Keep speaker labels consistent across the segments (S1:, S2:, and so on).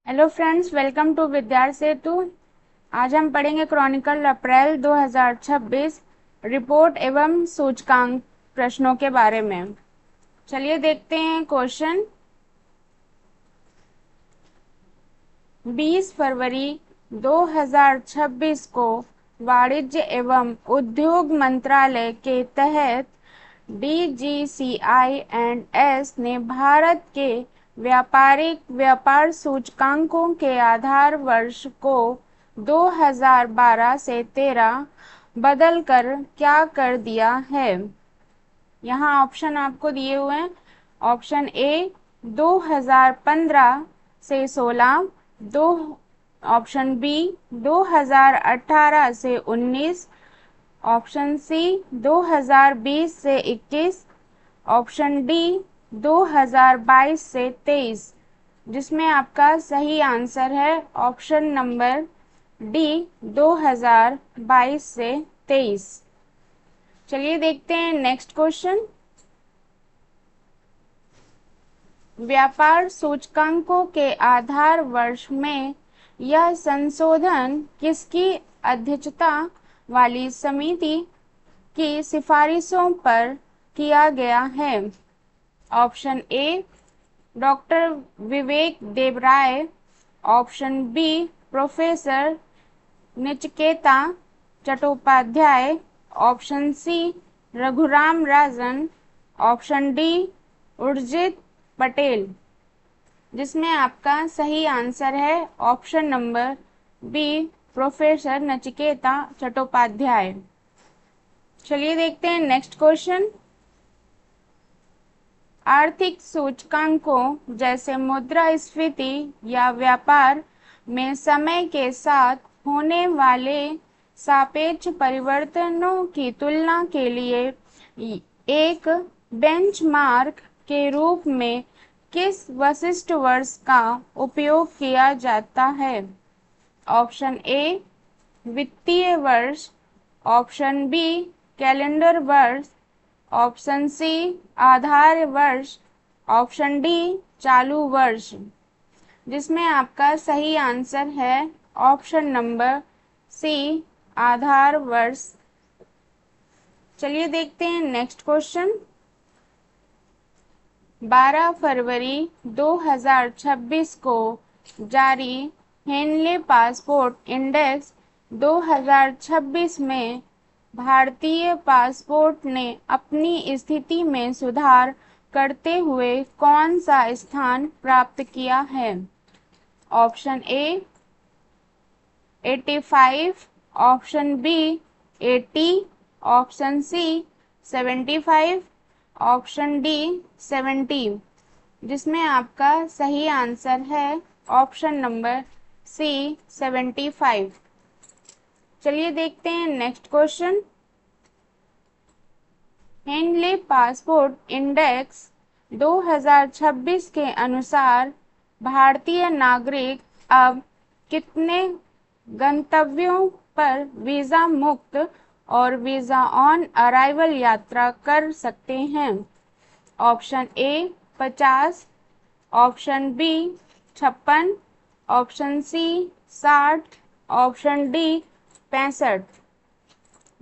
S1: Hello friends, welcome to विद्यार सेतु। आज हम पढ़ेंगे क्रॉनिकल अप्रैल 2026 रिपोर्ट एवं सूचकांक प्रश्नों के बारे में। चलिए देखते हैं क्वेश्चन। 20 फरवरी 2026 को वाणिज्य एवं उद्योग मंत्रालय के तहत DGCI&S ने भारत के व्यापारिक व्यापार सूचकांकों के आधार वर्ष को 2012 से 13 बदलकर क्या कर दिया है। यहाँ ऑप्शन आपको दिए हुए हैं। ऑप्शन ए 2015 से 16, दो ऑप्शन बी 2018 से 19, ऑप्शन सी 2020 से 21, ऑप्शन डी 2022 से 23, जिसमें आपका सही आंसर है ऑप्शन नंबर डी 2022 से 23। चलिए देखते हैं नेक्स्ट क्वेश्चन। व्यापार सूचकांकों के आधार वर्ष में यह संशोधन किसकी अध्यक्षता वाली समिति की सिफारिशों पर किया गया है। Option A doctor Vivek Debroy, option B professor Nachiketa Chattopadhyay, option C Raghuram Rajan, option D Urjit Patel, जिसमें आपका सही आंसर है option number B professor Nachiketa Chattopadhyay. चलिए देखते हैं नेक्स्ट क्वेश्चन। आर्थिक सूचकांकों जैसे मुद्रास्फीति या व्यापार में समय के साथ होने वाले सापेक्ष परिवर्तनों की तुलना के लिए एक बेंचमार्क के रूप में किस वशिष्ठ वर्ष का उपयोग किया जाता है। ऑप्शन ए वित्तीय वर्ष, ऑप्शन बी कैलेंडर वर्ष, ऑप्शन सी आधार वर्ष, ऑप्शन डी चालू वर्ष, जिसमें आपका सही आंसर है ऑप्शन नंबर सी आधार वर्ष। चलिए देखते हैं नेक्स्ट क्वेश्चन। 12 फरवरी 2026 को जारी हेनले पासपोर्ट इंडेक्स 2026 में भारतीय पासपोर्ट ने अपनी स्थिति में सुधार करते हुए कौन सा स्थान प्राप्त किया है। Option A 85, option B 80, option C 75, option D 70, जिसमें आपका सही आंसर है ऑप्शन नंबर सी 75। चलिए देखते हैं next question. Henley passport index 2026 के अनुसार भारतीय नागरिक अब कितने गंतव्यों पर वीजा मुक्त और वीजा ऑन अराइवल यात्रा कर सकते हैं। Option A 50, option B 56, option C 60, option D 65,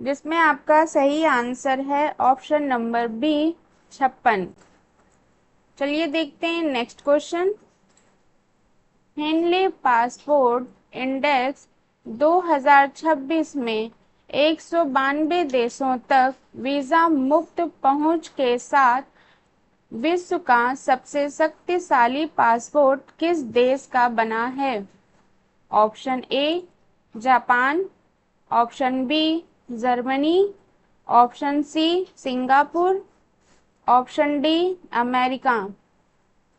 S1: जिसमें आपका सही आंसर है ऑप्शन नंबर बी 56। चलिए देखते हैं next question. Henley passport index 2026 में 192 देशों तक वीजा मुक्त पहुंच के साथ विश्व का सबसे शक्तिशाली पासपोर्ट किस देश का बना है। Option A Japan, option B Germany, option C Singapore, option D America,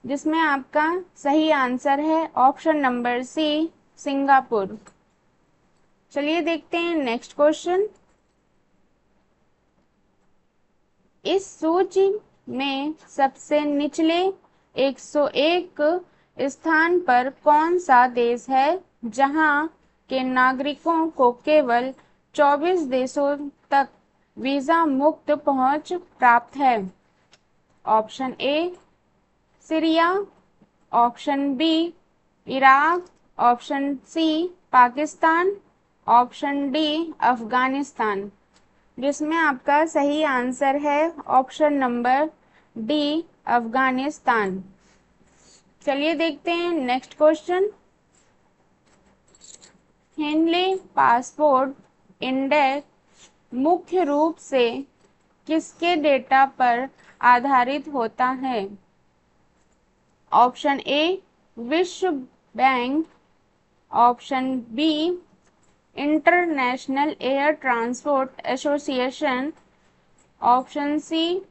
S1: जिसमें आपका सही आंसर है ऑप्शन नंबर सी सिंगापुर। चलिए देखते हैं नेक्स्ट क्वेश्चन। इस सूची में सबसे निचले 101 स्थान पर कौन सा देश है जहां के नागरिकों को केवल 24 देशों तक वीजा मुक्त पहुंच प्राप्त है। Option A Syria, option B Iraq, option C Pakistan, option D Afghanistan, जिसमें आपका सही आंसर है ऑप्शन नंबर डी अफगानिस्तान। चलिए देखते हैं next question. Henley passport index मुख्य रूप से किसके डेटा पर आधारित होता है? ऑप्शन ए विश्व bank, option B international air transport association, option C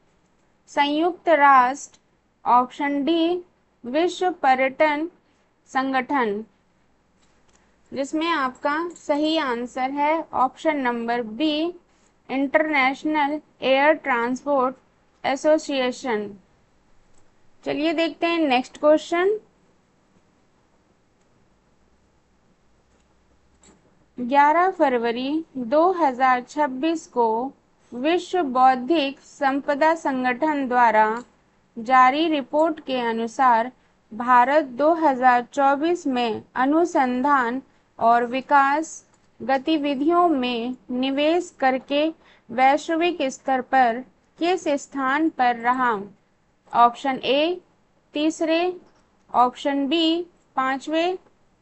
S1: संयुक्त राष्ट्र, ऑप्शन डी विश्व पर्यटन संगठन, जिसमें आपका सही आंसर है option number B international air transport association. चलिए देखते हैं नेक्स्ट क्वेश्चन। 11 फरवरी 2026 को विश्व बौद्धिक संपदा संगठन द्वारा जारी रिपोर्ट के अनुसार भारत 2024 में अनुसंधान और विकास गतिविधियों में निवेश करके वैश्विक स्तर पर किस स्थान पर रहा? ऑप्शन ए तीसरे, ऑप्शन बी पांचवें,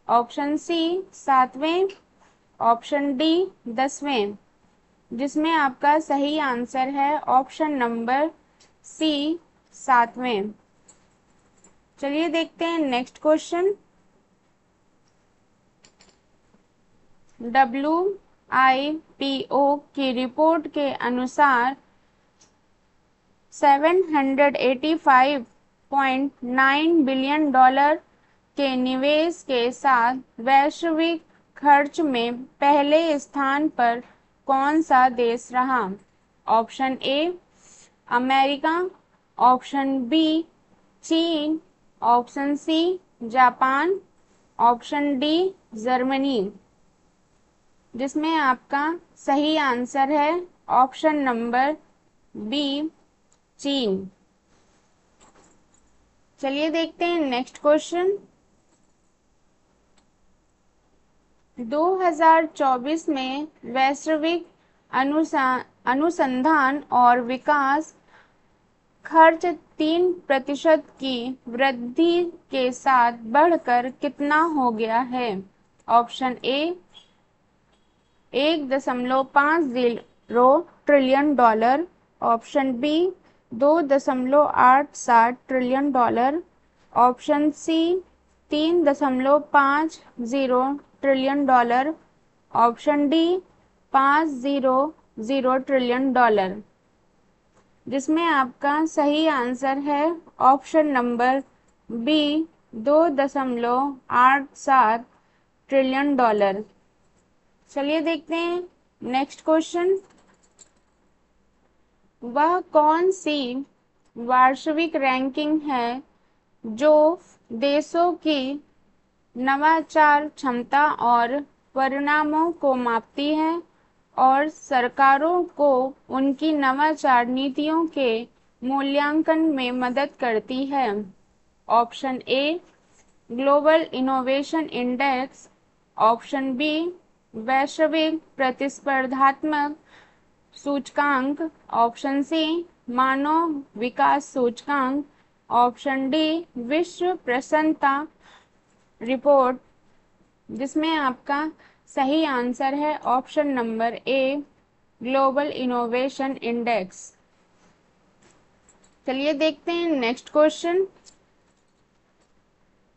S1: ऑप्शन सी सातवें, ऑप्शन डी 10वें, जिसमें आपका सही आंसर है ऑप्शन नंबर सी 7वें। चलिए देखते हैं नेक्स्ट क्वेश्चन। WIPO की रिपोर्ट के अनुसार 785.9 बिलियन डॉलर के निवेश के साथ वैश्विक खर्च में पहले स्थान पर कौन सा देश रहा? Option A America, option B चीन, option C Japan, option D Germany, जिसमें आपका सही आंसर है ऑप्शन नंबर बी चीन। चलिए देखते हैं नेक्स्ट क्वेश्चन। 2024 में वैश्विक अनुसंधान और विकास खर्च 3% की वृद्धि के साथ बढ़कर कितना हो गया है? Option A 1.50 trillion dollar, option B 2.87 trillion dollar, option C 3.50 trillion dollar, option D 500 trillion dollar, जिसमें आपका सही आंसर है option number B 2.87 trillion dollar. चलिए देखते हैं नेक्स्ट क्वेश्चन। वह कौन सी वैश्विक रैंकिंग है जो देशों की नवाचार क्षमता और परिणामों को मापती है और सरकारों को उनकी नवाचार नीतियों के मूल्यांकन में मदद करती है? Option A global innovation index, option B वैश्विक प्रतिस्पर्धात्मक सूचकांक, ऑप्शन सी मानव विकास सूचकांक, ऑप्शन डी विश्व प्रसन्नता रिपोर्ट, जिसमें आपका सही आंसर है option number A global innovation index. चलिए देखते हैं नेक्स्ट क्वेश्चन।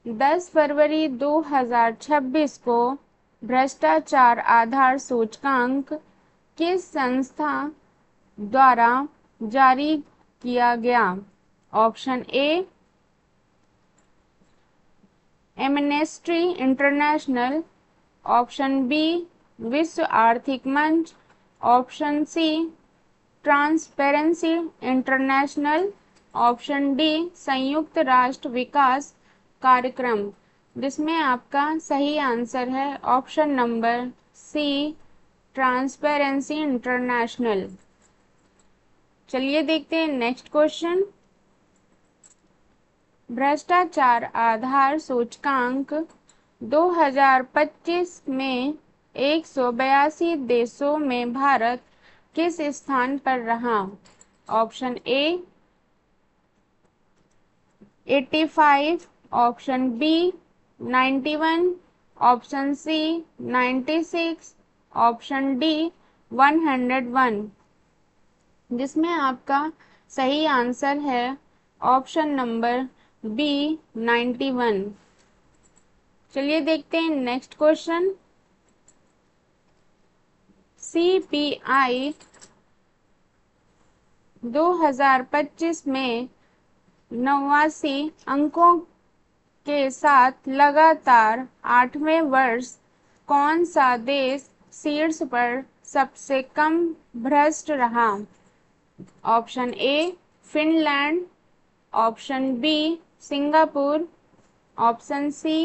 S1: 10 फरवरी 2026 को भ्रष्टाचार आधार सूचकांक किस संस्था द्वारा जारी किया गया? Option A Amnesty International, option B विश्व आर्थिक मंच, option C Transparency International, option D संयुक्त राष्ट्र विकास कार्यक्रम, जिसमें आपका सही आंसर है option number C Transparency International. चलिए देखते हैं नेक्स्ट क्वेश्चन। भ्रष्टाचार आधार सूचकांक 2025 में 182 देशों में भारत किस स्थान पर रहा? Option A 85, option B 91, option C 96, option D 101, जिसमें आपका सही आंसर है ऑप्शन नंबर बी 91। चलिए देखते हैं नेक्स्ट क्वेश्चन। सीपीआई 2025 में 89 अंकों के साथ लगातार 8वें वर्ष कौन सा देश शीर्ष पर सबसे कम भ्रष्ट रहा? Option A Finland, option B Singapore, option C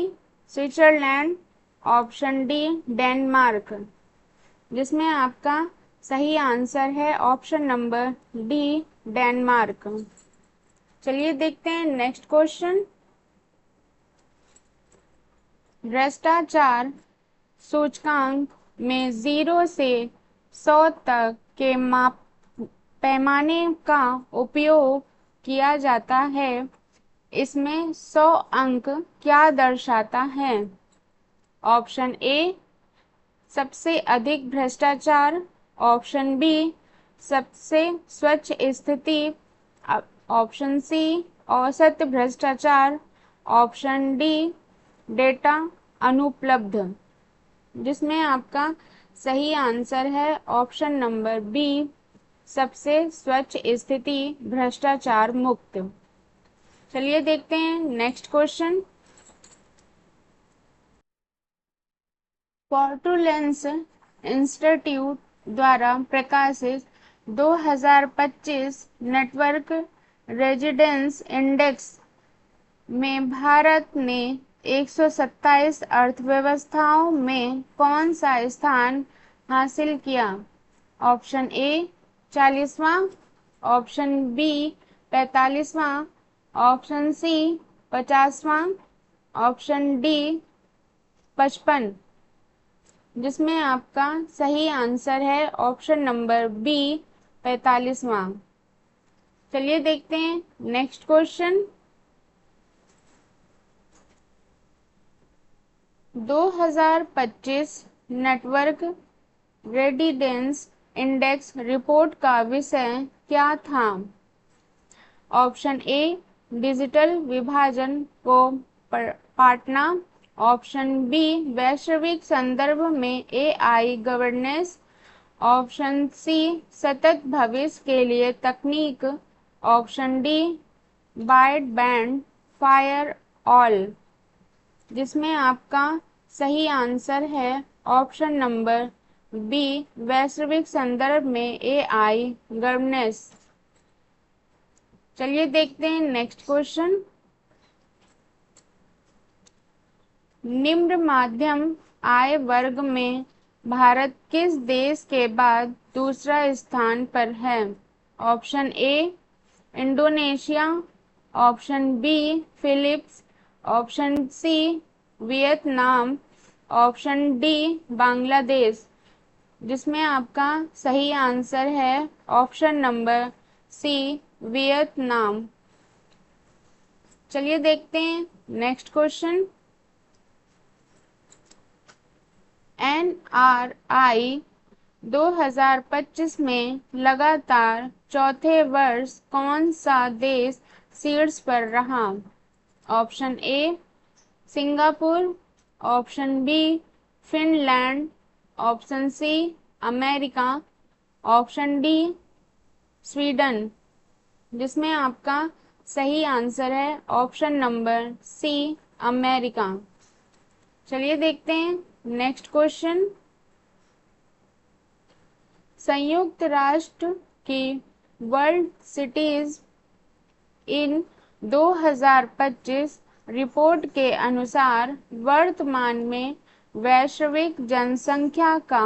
S1: Switzerland, option D Denmark, जिसमें आपका सही आंसर है ऑप्शन नंबर डी डेनमार्क। चलिए देखते हैं नेक्स्ट क्वेश्चन। भ्रष्टाचार सूचकांक में 0 से 100 तक के पैमाने का उपयोग किया जाता है। इसमें 100 अंक क्या दर्शाता है? ऑप्शन ए सबसे अधिक भ्रष्टाचार, ऑप्शन बी सबसे स्वच्छ स्थिति, ऑप्शन सी औसत भ्रष्टाचार, ऑप्शन डी डेटा अनुपलब्ध, जिसमें आपका सही आंसर है ऑप्शन नंबर बी सबसे स्वच्छ स्थिति भ्रष्टाचार मुक्त। चलिए देखते हैं नेक्स्ट क्वेश्चन। पोर्टुलेंस इंस्टीट्यूट द्वारा प्रकाशित 2025 नेटवर्क रेजिडेंस इंडेक्स में भारत ने 127 अर्थव्यवस्थाओं में कौन सा स्थान हासिल किया? ऑप्शन ए 40वां, ऑप्शन बी 45वां, ऑप्शन सी 50वां, ऑप्शन डी 55, जिसमें आपका सही आंसर है ऑप्शन नंबर बी 45वां। चलिए देखते हैं next question. 2025 network readiness index report का विषय क्या था? ऑप्शन ए डिजिटल विभाजन को पाटना, ऑप्शन बी वैश्विक संदर्भ में एआई गवर्नेंस, ऑप्शन सी सतत भविष्य के लिए तकनीक, option D broadband fire all, जिसमें आपका सही आंसर है ऑप्शन नंबर बी वैश्विक संदर्भ में एआई गवर्नेंस। चलिए देखते हैं नेक्स्ट क्वेश्चन। निम्न मध्यम आय वर्ग में भारत किस देश के बाद दूसरा स्थान पर है? Option A Indonesia, option B Philippines, option C Vietnam, option D Bangladesh, जिसमें आपका सही आंसर है ऑप्शन नंबर सी वियतनाम। चलिए देखते हैं नेक्स्ट क्वेश्चन। एनआरआई 2025 में लगातार चौथे वर्ष कौन सा देश शीर्ष पर रहा? Option A Singapore, option B Finland, option C America, option D Sweden, जिसमें आपका सही आंसर है ऑप्शन नंबर सी अमेरिका। चलिए देखते हैं नेक्स्ट क्वेश्चन। संयुक्त राष्ट्र की वर्ल्ड सिटीज इन 2025 रिपोर्ट के अनुसार वर्तमान में वैश्विक जनसंख्या का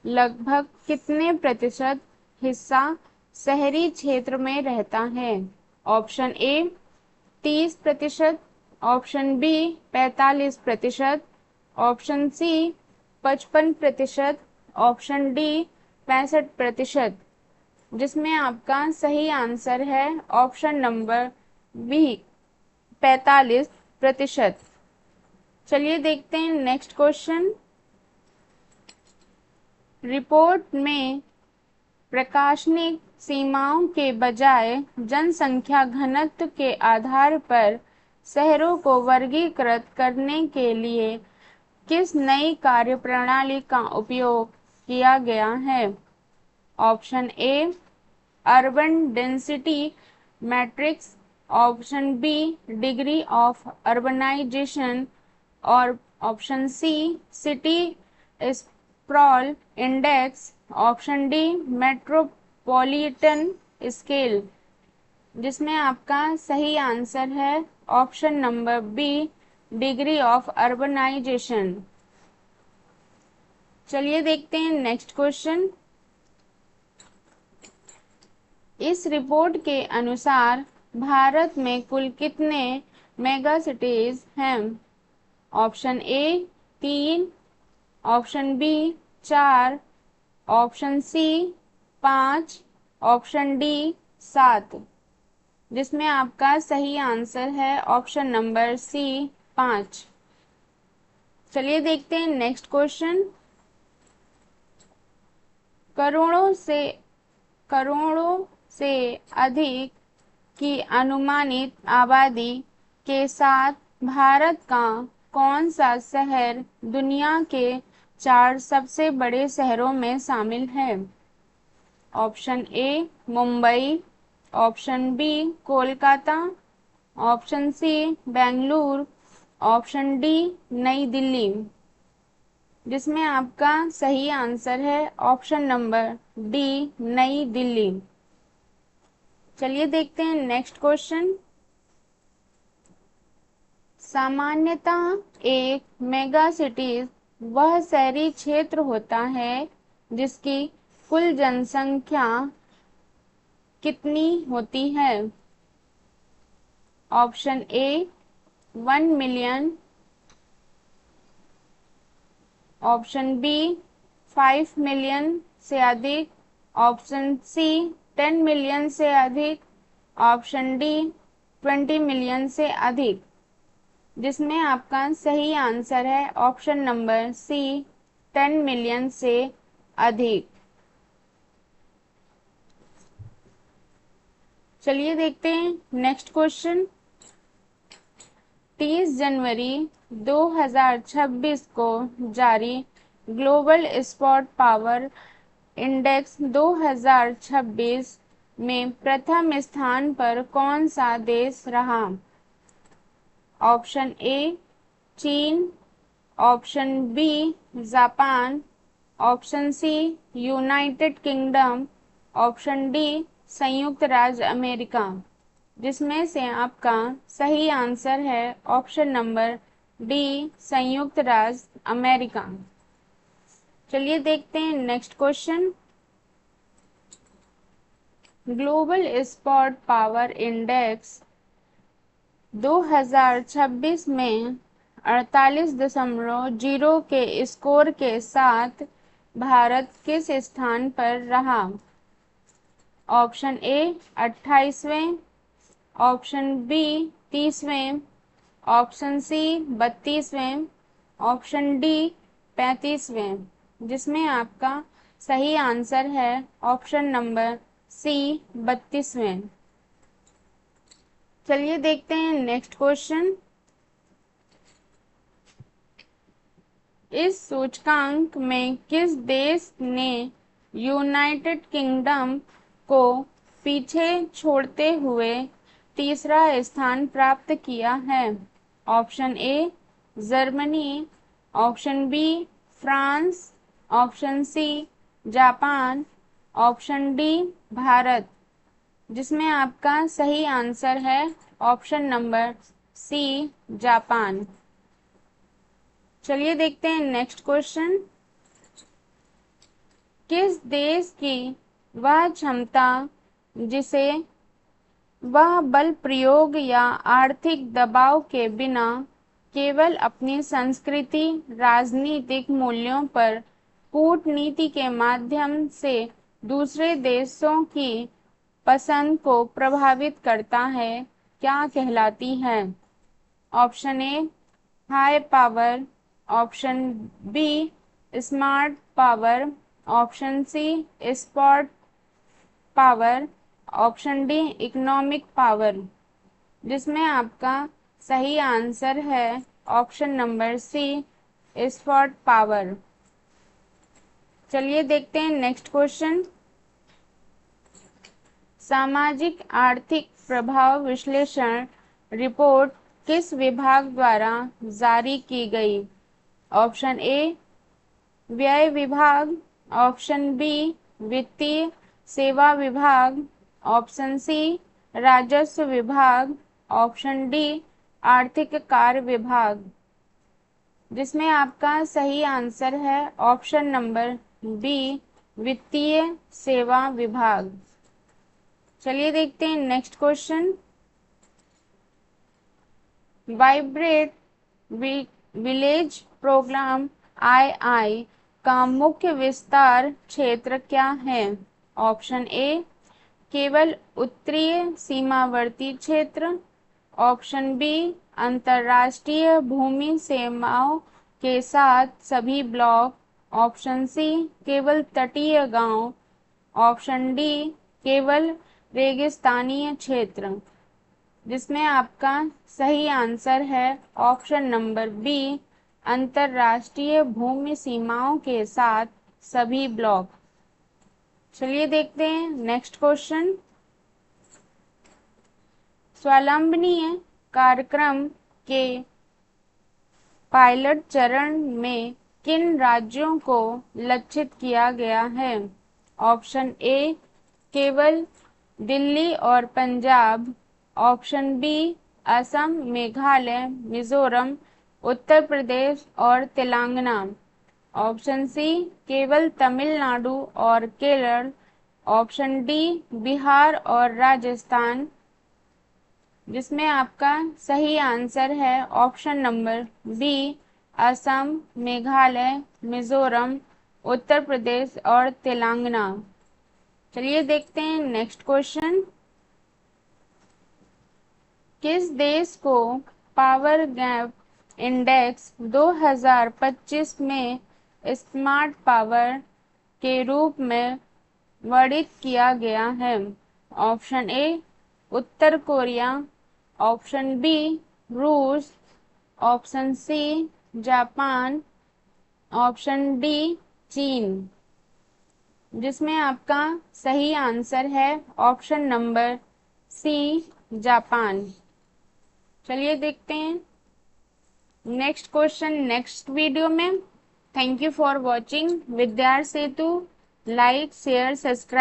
S1: लगभग कितने प्रतिशत हिस्सा शहरी क्षेत्र में रहता है? Option A 30%, option B 45%, option C 55%, option D 65%, जिसमें आपका सही आंसर है ऑप्शन नंबर बी 45%। चलिए देखते हैं नेक्स्ट क्वेश्चन। रिपोर्ट में प्रकाशनिक सीमाओं के बजाय जनसंख्या घनत्व के आधार पर शहरों को वर्गीकृत करने के लिए किस नई कार्यप्रणाली का उपयोग किया गया है? Option A urban density matrix, option B degree of urbanization और option C city sprawl index, option D metropolitan scale, जिसमें आपका सही आंसर है option number B degree of urbanization. चलिए देखते हैं नेक्स्ट क्वेश्चन। इस रिपोर्ट के अनुसार भारत में कुल कितने मेगा सिटीज हैं? Option A 3, option B 4, option C 5, option D 7, जिसमें आपका सही आंसर है ऑप्शन नंबर सी 5। चलिए देखते हैं नेक्स्ट क्वेश्चन। करोड़ों से अधिक की अनुमानित आबादी के साथ भारत का कौन सा शहर दुनिया के 4 सबसे बड़े शहरों में शामिल है? Option A Mumbai, option B Kolkata, option C Bengaluru, option D Nai Delhi, जिसमें आपका सही आंसर है option number D Nai Delhi. चलिए देखते हैं नेक्स्ट क्वेश्चन। सामान्यतः एक मेगा सिटी वह शहरी क्षेत्र होता है जिसकी कुल जनसंख्या कितनी होती है? Option A 1 million, option B 5 million से अधिक, ऑप्शन सी 10 मिलियन से अधिक, ऑप्शन डी 20 मिलियन से अधिक, जिसमें आपका सही आंसर है ऑप्शन नंबर सी 10 मिलियन से अधिक। चलिए देखते हैं नेक्स्ट क्वेश्चन। 30 जनवरी 2026 को जारी ग्लोबल स्पॉट पावर इंडेक्स 2026 में प्रथम स्थान पर कौन सा देश रहा? ऑप्शन ए चीन, option B Japan, option C United Kingdom, option D संयुक्त राज्य अमेरिका, जिसमें से आपका सही आंसर है ऑप्शन नंबर डी संयुक्त राज्य अमेरिका। चलिए देखते हैं next question. Global spot power index 2026 में 48.0 के स्कोर के साथ भारत किस स्थान पर रहा? ऑप्शन ए 28वें, ऑप्शन बी 30वें, ऑप्शन सी 32वें, ऑप्शन डी 35वें, जिसमें आपका सही आंसर है ऑप्शन नंबर सी 32वें। चलिए देखते हैं नेक्स्ट क्वेश्चन। इस सूचकांक में किस देश ने यूनाइटेड किंगडम को पीछे छोड़ते हुए तीसरा स्थान प्राप्त किया है? Option A Germany, option B France, option C Japan, option D Bharat, जिसमें आपका सही आंसर है ऑप्शन नंबर सी जापान। चलिए देखते हैं नेक्स्ट क्वेश्चन। किस देश की वह क्षमता जिसे वह बल प्रयोग या आर्थिक दबाव के बिना केवल अपनी संस्कृति, राजनीतिक मूल्यों पर कूटनीति के माध्यम से दूसरे देशों की पसंद को प्रभावित करता है, क्या कहलाती है? Option A high power, option B smart power, option C spot power, option D economic power. जिसमें आपका सही आंसर है option number C spot power. चलिए देखते हैं नेक्स्ट क्वेश्चन। सामाजिक आर्थिक प्रभाव विश्लेषण रिपोर्ट किस विभाग द्वारा जारी की गई? ऑप्शन ए व्यय विभाग, ऑप्शन बी वित्तीय सेवा विभाग, ऑप्शन सी राजस्व विभाग, ऑप्शन डी आर्थिक कार्य विभाग। जिसमें आपका सही आंसर है ऑप्शन नंबर बी वित्तीय सेवा विभाग। चलिए देखते हैं next question. Vibrant village programme II का मुख्य विस्तार क्षेत्र क्या है? ऑप्शन ए केवल उत्तरीय सीमावर्ती क्षेत्र, ऑप्शन बी अंतर्राष्ट्रीय भूमि सीमाओं के साथ सभी ब्लॉक, ऑप्शन सी केवल तटीय गांव, ऑप्शन डी केवल रेगिस्तानीय क्षेत्र। जिसमें आपका सही आंसर है ऑप्शन नंबर बी अंतर्राष्ट्रीय भूमि सीमाओं के साथ सभी ब्लॉक। चलिए देखते हैं नेक्स्ट क्वेश्चन। स्वावलंबनीय कार्यक्रम के पायलट चरण में किन राज्यों को लक्षित किया गया है? ऑप्शन ए केवल दिल्ली और पंजाब, ऑप्शन बी असम, मेघालय, मिजोरम, उत्तर प्रदेश और तेलंगाना, ऑप्शन सी केवल तमिलनाडु और केरल, ऑप्शन डी बिहार और राजस्थान। जिसमें आपका सही आंसर है option number B Assam, Meghalaya, Mizoram, Uttar Pradesh और तेलंगाना। चलिए देखते हैं नेक्स्ट क्वेश्चन। किस देश को पावर गैप इंडेक्स 2025 में स्मार्ट पावर के रूप में वर्णित किया गया है? ऑप्शन ए उत्तर कोरिया, ऑप्शन बी रूस, option C Japan, option D चीन। जिसमें आपका सही आंसर है ऑप्शन नंबर सी जापान। चलिए देखते हैं नेक्स्ट क्वेश्चन नेक्स्ट वीडियो में। थैंक यू फॉर वॉचिंग विद्यार्थी सेतु। Like share subscribe.